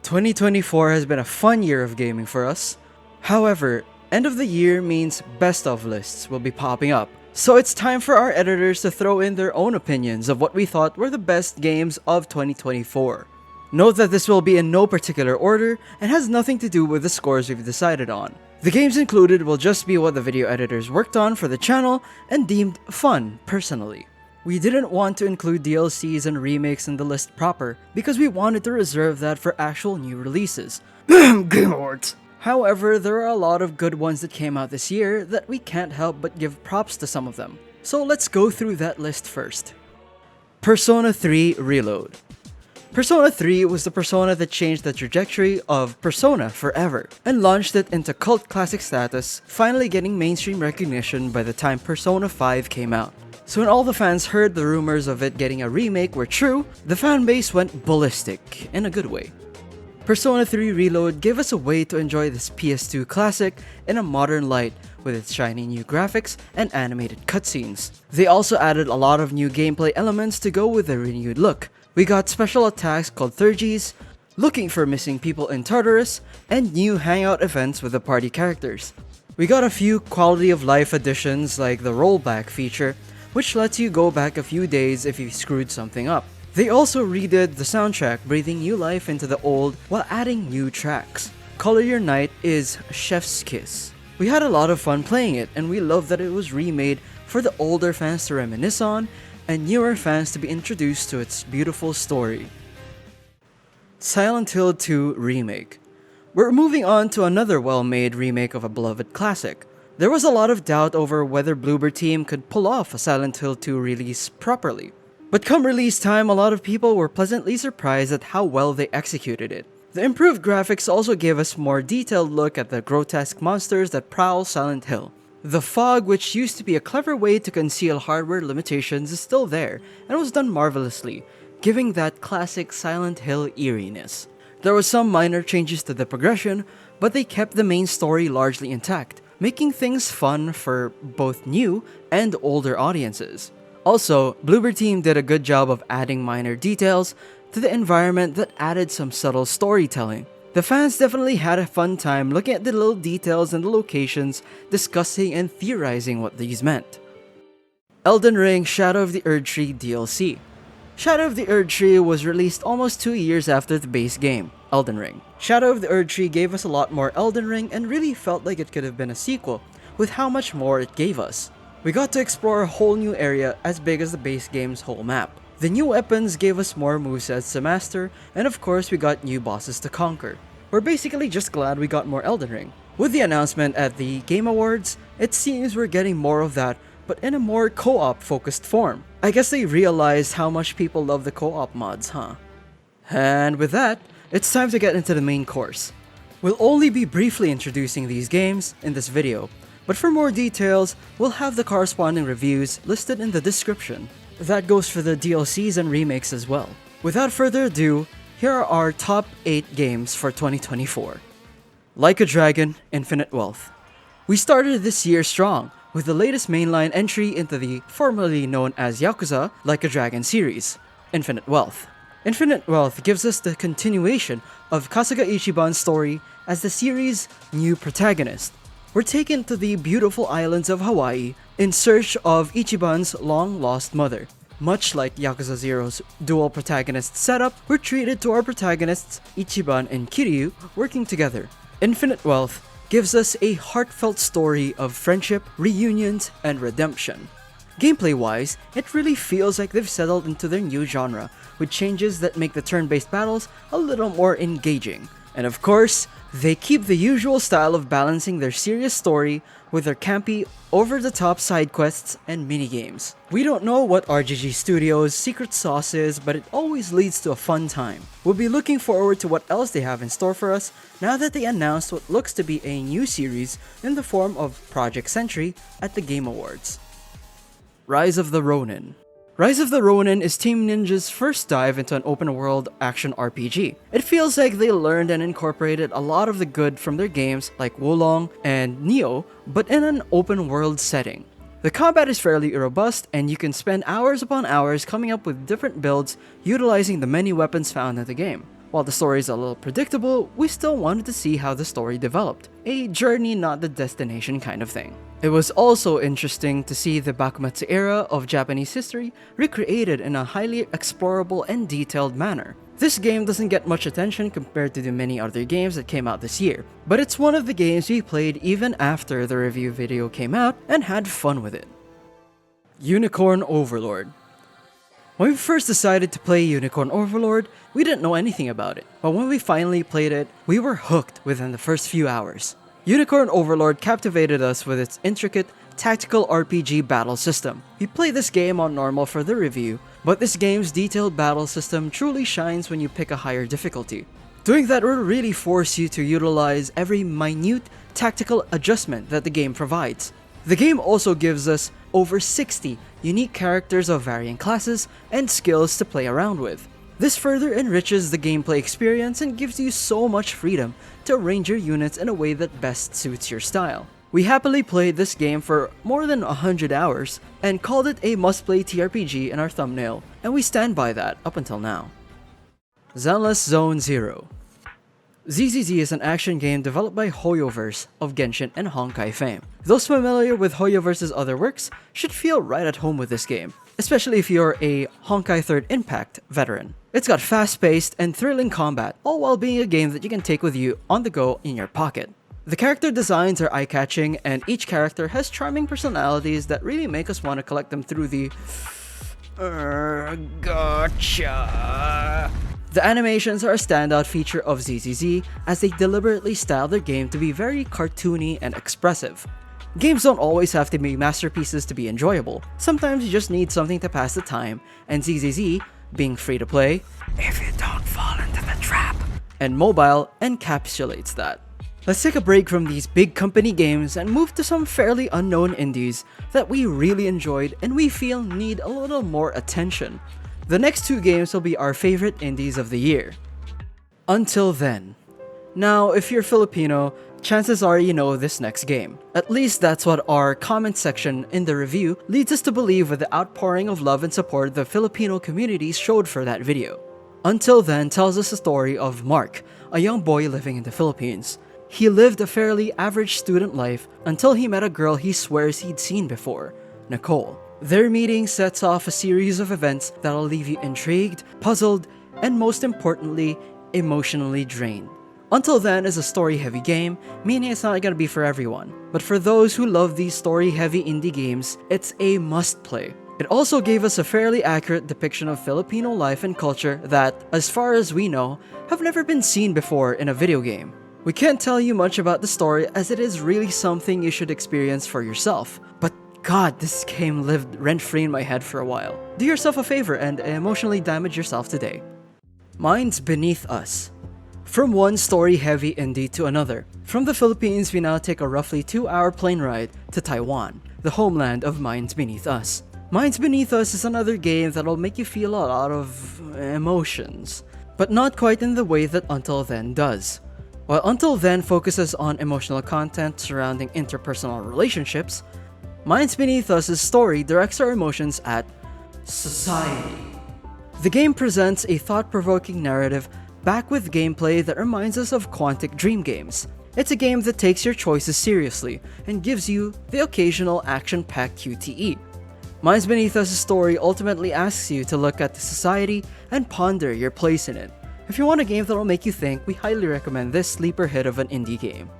2024 has been a fun year of gaming for us. However, end of the year means best of lists will be popping up. So it's time for our editors to throw in their own opinions of what we thought were the best games of 2024. Note that this will be in no particular order and has nothing to do with the scores we've decided on. The games included will just be what the video editors worked on for the channel and deemed fun personally. We didn't want to include DLCs and remakes in the list proper because we wanted to reserve that for actual new releases. Game Awards! However, there are a lot of good ones that came out this year that we can't help but give props to some of them. So let's go through that list first. Persona 3 Reload. Persona 3 was the Persona that changed the trajectory of Persona forever and launched it into cult classic status, finally getting mainstream recognition by the time Persona 5 came out. So when all the fans heard the rumors of it getting a remake were true, the fanbase went ballistic in a good way. Persona 3 Reload gave us a way to enjoy this PS2 classic in a modern light with its shiny new graphics and animated cutscenes. They also added a lot of new gameplay elements to go with the renewed look. We got special attacks called Thurgies, looking for missing people in Tartarus, and new hangout events with the party characters. We got a few quality of life additions like the rollback feature, which lets you go back a few days if you screwed something up. They also redid the soundtrack, breathing new life into the old while adding new tracks. Color Your Night is chef's kiss. We had a lot of fun playing it, and we love that it was remade for the older fans to reminisce on and newer fans to be introduced to its beautiful story. Silent Hill 2 Remake. We're moving on to another well-made remake of a beloved classic. There was a lot of doubt over whether Bloober Team could pull off a Silent Hill 2 release properly. But come release time, a lot of people were pleasantly surprised at how well they executed it. The improved graphics also gave us more detailed look at the grotesque monsters that prowl Silent Hill. The fog, which used to be a clever way to conceal hardware limitations, is still there and was done marvelously, giving that classic Silent Hill eeriness. There was some minor changes to the progression, but they kept the main story largely intact, making things fun for both new and older audiences. Also, Bloober Team did a good job of adding minor details to the environment that added some subtle storytelling. The fans definitely had a fun time looking at the little details and the locations, discussing and theorizing what these meant. Elden Ring Shadow of the Erdtree DLC. Shadow of the Erdtree was released almost 2 years after the base game, Elden Ring. Shadow of the Erdtree gave us a lot more Elden Ring and really felt like it could have been a sequel, with how much more it gave us. We got to explore a whole new area as big as the base game's whole map. The new weapons gave us more movesets to master, and of course we got new bosses to conquer. We're basically just glad we got more Elden Ring. With the announcement at the Game Awards, it seems we're getting more of that, but in a more co-op focused form. I guess they realized how much people love the co-op mods, huh? And with that, it's time to get into the main course. We'll only be briefly introducing these games in this video, but for more details, we'll have the corresponding reviews listed in the description. That goes for the DLCs and remakes as well. Without further ado, here are our top 8 games for 2024. Like a Dragon, Infinite Wealth. We started this year strong, with the latest mainline entry into the formerly known as Yakuza Like a Dragon series, Infinite Wealth. Infinite Wealth gives us the continuation of Kasuga Ichiban's story as the series' new protagonist. We're taken to the beautiful islands of Hawaii in search of Ichiban's long-lost mother. Much like Yakuza 0's dual protagonist setup, we're treated to our protagonists, Ichiban and Kiryu, working together. Infinite Wealth gives us a heartfelt story of friendship, reunions, and redemption. Gameplay-wise, it really feels like they've settled into their new genre, with changes that make the turn-based battles a little more engaging. And of course, they keep the usual style of balancing their serious story with their campy, over-the-top side quests and minigames. We don't know what RGG Studios' secret sauce is, but it always leads to a fun time. We'll be looking forward to what else they have in store for us now that they announced what looks to be a new series in the form of Project Sentry at the Game Awards. Rise of the Ronin. Rise of the Ronin is Team Ninja's first dive into an open-world action RPG. It feels like they learned and incorporated a lot of the good from their games like Wolong and Nioh, but in an open-world setting. The combat is fairly robust, and you can spend hours upon hours coming up with different builds utilizing the many weapons found in the game. While the story is a little predictable, we still wanted to see how the story developed. A journey, not the destination kind of thing. It was also interesting to see the Bakumatsu era of Japanese history recreated in a highly explorable and detailed manner. This game doesn't get much attention compared to the many other games that came out this year, but it's one of the games we played even after the review video came out and had fun with it. Unicorn Overlord. When we first decided to play Unicorn Overlord, we didn't know anything about it, but when we finally played it, we were hooked within the first few hours. Unicorn Overlord captivated us with its intricate, tactical RPG battle system. We played this game on normal for the review, but this game's detailed battle system truly shines when you pick a higher difficulty. Doing that will really force you to utilize every minute tactical adjustment that the game provides. The game also gives us over 60 unique characters of varying classes and skills to play around with. This further enriches the gameplay experience and gives you so much freedom to arrange your units in a way that best suits your style. We happily played this game for more than 100 hours and called it a must-play TRPG in our thumbnail, and we stand by that up until now. Zenless Zone Zero. ZZZ is an action game developed by Hoyoverse of Genshin and Honkai fame. Those familiar with Hoyoverse's other works should feel right at home with this game, especially if you're a Honkai 3rd Impact veteran. It's got fast-paced and thrilling combat, all while being a game that you can take with you on the go in your pocket. The character designs are eye-catching, and each character has charming personalities that really make us want to collect them through the gotcha. The animations are a standout feature of ZZZ as they deliberately style their game to be very cartoony and expressive. Games don't always have to be masterpieces to be enjoyable. Sometimes you just need something to pass the time, and ZZZ, being free to play, if you don't fall into the trap, and mobile encapsulates that. Let's take a break from these big company games and move to some fairly unknown indies that we really enjoyed and we feel need a little more attention. The next two games will be our favorite indies of the year. Until Then. Now, if you're Filipino, chances are you know this next game. At least that's what our comment section in the review leads us to believe with the outpouring of love and support the Filipino communities showed for that video. Until Then tells us the story of Mark, a young boy living in the Philippines. He lived a fairly average student life until he met a girl he swears he'd seen before, Nicole. Their meeting sets off a series of events that'll leave you intrigued, puzzled, and most importantly, emotionally drained. Until Then is a story-heavy game, meaning it's not gonna be for everyone. But for those who love these story-heavy indie games, it's a must-play. It also gave us a fairly accurate depiction of Filipino life and culture that, as far as we know, have never been seen before in a video game. We can't tell you much about the story as it is really something you should experience for yourself. But God, this game lived rent-free in my head for a while. Do yourself a favor and emotionally damage yourself today. Minds Beneath Us. From one story-heavy indie to another. From the Philippines, we now take a roughly 2-hour plane ride to Taiwan, the homeland of Minds Beneath Us. Minds Beneath Us is another game that'll make you feel a lot of emotions, but not quite in the way that Until Then does. While Until Then focuses on emotional content surrounding interpersonal relationships, Minds Beneath Us' story directs our emotions at society. The game presents a thought-provoking narrative back with gameplay that reminds us of Quantic Dream games. It's a game that takes your choices seriously and gives you the occasional action-packed QTE. Minds Beneath Us' story ultimately asks you to look at the society and ponder your place in it. If you want a game that'll make you think, we highly recommend this sleeper hit of an indie game.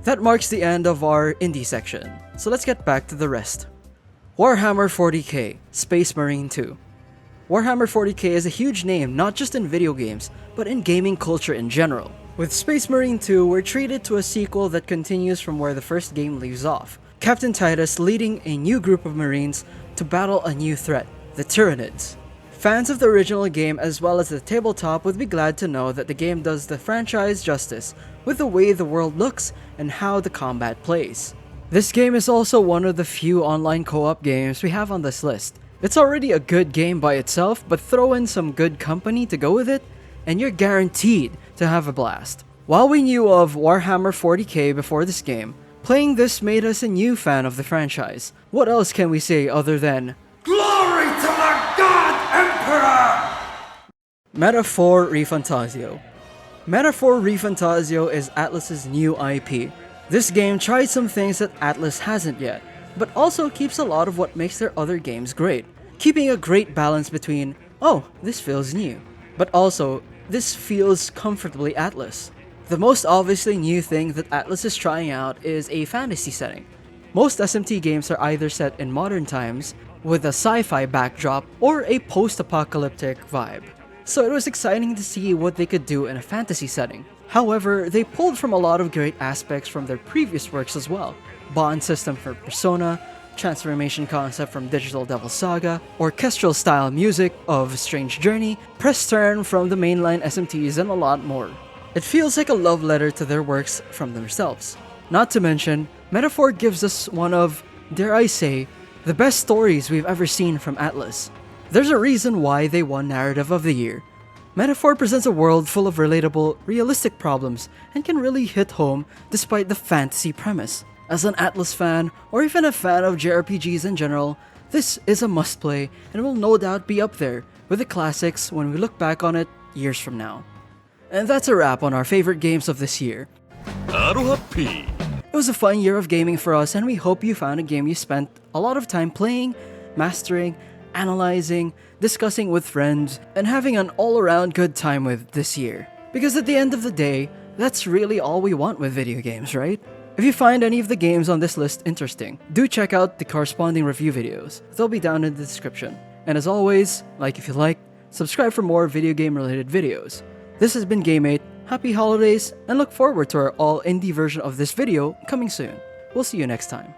That marks the end of our indie section, so let's get back to the rest. Warhammer 40k, Space Marine 2. Warhammer 40k is a huge name not just in video games, but in gaming culture in general. With Space Marine 2, we're treated to a sequel that continues from where the first game leaves off. Captain Titus leading a new group of Marines to battle a new threat, the Tyranids. Fans of the original game as well as the tabletop would be glad to know that the game does the franchise justice with the way the world looks and how the combat plays. This game is also one of the few online co-op games we have on this list. It's already a good game by itself, but throw in some good company to go with it, and you're guaranteed to have a blast. While we knew of Warhammer 40k before this game, playing this made us a new fan of the franchise. What else can we say other than Glory to the God Emperor! Metaphor ReFantazio. Metaphor ReFantazio is Atlus's new IP. This game tried some things that Atlus hasn't yet, but also keeps a lot of what makes their other games great, keeping a great balance between, oh, this feels new, but also, this feels comfortably Atlus. The most obviously new thing that Atlus is trying out is a fantasy setting. Most SMT games are either set in modern times, with a sci-fi backdrop, or a post-apocalyptic vibe. So it was exciting to see what they could do in a fantasy setting. However, they pulled from a lot of great aspects from their previous works as well. Bond system for Persona, transformation concept from Digital Devil Saga, orchestral style music of Strange Journey, press turn from the mainline SMTs, and a lot more. It feels like a love letter to their works from themselves. Not to mention, Metaphor gives us one of, dare I say, the best stories we've ever seen from Atlus. There's a reason why they won Narrative of the Year. Metaphor presents a world full of relatable, realistic problems and can really hit home despite the fantasy premise. As an Atlus fan, or even a fan of JRPGs in general, this is a must-play and will no doubt be up there with the classics when we look back on it years from now. And that's a wrap on our favorite games of this year. It was a fun year of gaming for us, and we hope you found a game you spent a lot of time playing, mastering, analyzing, discussing with friends, and having an all-around good time with this year. Because at the end of the day, that's really all we want with video games, right? If you find any of the games on this list interesting, do check out the corresponding review videos. They'll be down in the description. And as always, like if you like, subscribe for more video game related videos. This has been Game8, happy holidays, and look forward to our all indie version of this video coming soon. We'll see you next time.